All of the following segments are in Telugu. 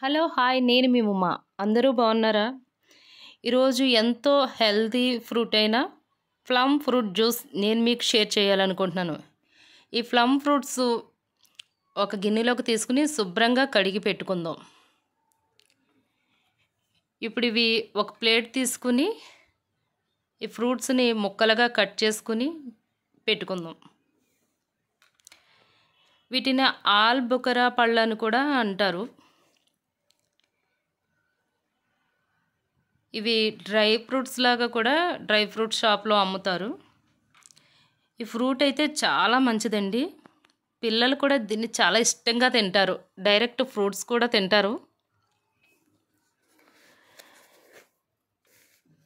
హలో! హాయ్! నేను మీ ఉమా. అందరూ బాగున్నారా? ఈరోజు ఎంతో హెల్తీ ఫ్రూట్ అయిన ప్లమ్ ఫ్రూట్ జ్యూస్ నేను మీకు షేర్ చేయాలనుకుంటున్నాను. ఈ ప్లమ్ ఫ్రూట్స్ ఒక గిన్నెలోకి తీసుకుని శుభ్రంగా కడిగి పెట్టుకుందాం. ఇప్పుడు ఇవి ఒక ప్లేట్ తీసుకుని ఈ ఫ్రూట్స్ని ముక్కలుగా కట్ చేసుకుని పెట్టుకుందాం. వీటిని ఆల్బుకరా పళ్ళు అని కూడా అంటారు. ఇవి డ్రై ఫ్రూట్స్ లాగా కూడా డ్రై ఫ్రూట్ షాప్లో అమ్ముతారు. ఈ ఫ్రూట్ అయితే చాలా మంచిదండి. పిల్లలు కూడా దీన్ని చాలా ఇష్టంగా తింటారు. డైరెక్ట్ ఫ్రూట్స్ కూడా తింటారు.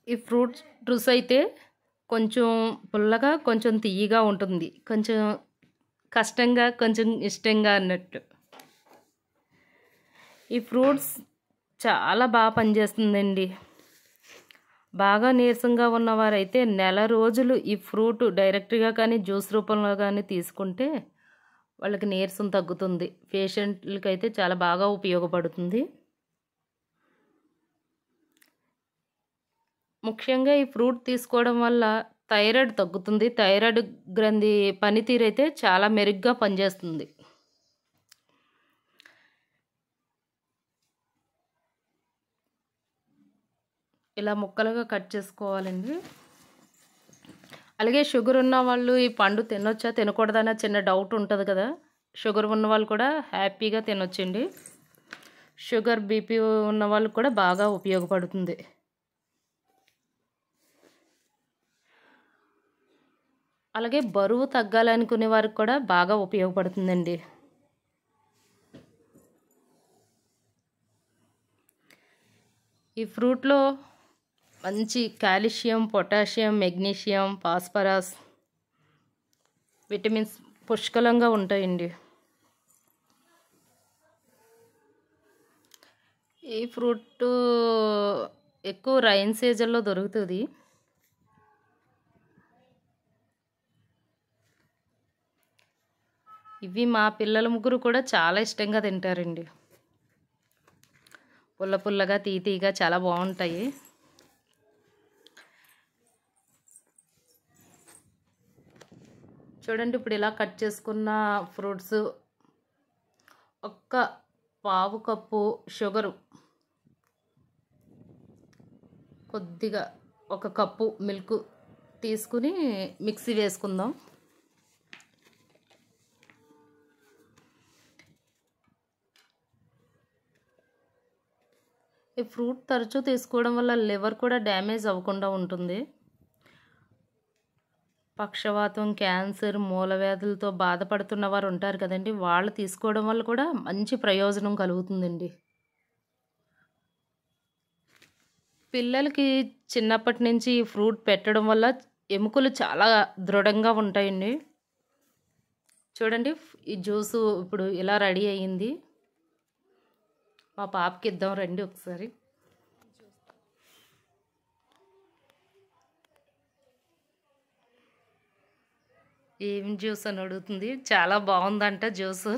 ఈ ఫ్రూట్ జ్యూస్ అయితే కొంచెం పుల్లగా కొంచెం తియ్యగా ఉంటుంది. కొంచెం కష్టంగా కొంచెం ఇష్టంగా అన్నట్టు. ఈ ఫ్రూట్స్ చాలా బాగా పనిచేస్తుందండి. బాగా నీరసంగా ఉన్నవారైతే నెల రోజులు ఈ ఫ్రూట్ డైరెక్ట్గా కానీ జ్యూస్ రూపంలో కానీ తీసుకుంటే వాళ్ళకి నీరసం తగ్గుతుంది. పేషెంట్లకి అయితే చాలా బాగా ఉపయోగపడుతుంది. ముఖ్యంగా ఈ ఫ్రూట్ తీసుకోవడం వల్ల థైరాయిడ్ తగ్గుతుంది. థైరాయిడ్ గ్రంథి పనితీరు అయితే చాలా మెరుగ్గా పనిచేస్తుంది. ఇలా ముక్కలుగా కట్ చేసుకోవాలండి. అలాగే షుగర్ ఉన్న వాళ్ళు ఈ పండు తినొచ్చా తినకూడదన్న చిన్న డౌట్ ఉంటుంది కదా. షుగర్ ఉన్న వాళ్ళు కూడా హ్యాపీగా తినొచ్చండి. షుగర్ బీపీ ఉన్న వాళ్ళకి కూడా బాగా ఉపయోగపడుతుంది. అలాగే బరువు తగ్గాలనుకునే వారికి కూడా బాగా ఉపయోగపడుతుందండి. ఈ ఫ్రూట్లో మంచి calcium, potassium, magnesium, phosphorus, vitamins పుష్కలంగా ఉంటాయండి. ఈ ఫ్రూట్ ఎక్కువ రైన్ సీజన్లో దొరుకుతుంది. ఇవి మా పిల్లల ముగ్గురు కూడా చాలా ఇష్టంగా తింటారండి. పుల్ల పుల్లగా తీయగా చాలా బాగుంటాయి. చూడండి, ఇప్పుడు ఇలా కట్ చేసుకున్న ఫ్రూట్స్ ఒక్క పావు కప్పు షుగరు, కొద్దిగా ఒక కప్పు మిల్క్ తీసుకుని మిక్సీ వేసుకుందాం. ఈ ఫ్రూట్ తరచూ తీసుకోవడం వల్ల లివర్ కూడా డ్యామేజ్ అవ్వకుండా ఉంటుంది. పక్షవాతం, క్యాన్సర్, మూలవ్యాధులతో బాధపడుతున్న వారు ఉంటారు కదండి, వాళ్ళు తీసుకోవడం వల్ల కూడా మంచి ప్రయోజనం కలుగుతుందండి. పిల్లలకి చిన్నప్పటి నుంచి ఈ ఫ్రూట్ పెట్టడం వల్ల ఎముకలు చాలా దృఢంగా ఉంటాయండి. చూడండి, ఈ జ్యూసు ఇప్పుడు ఇలా రెడీ అయ్యింది. మా పాపకి ఇద్దాం రండి ఒకసారి. ఏం జ్యూస్ అని అడుగుతుంది. చాలా బాగుందంట జ్యూస్.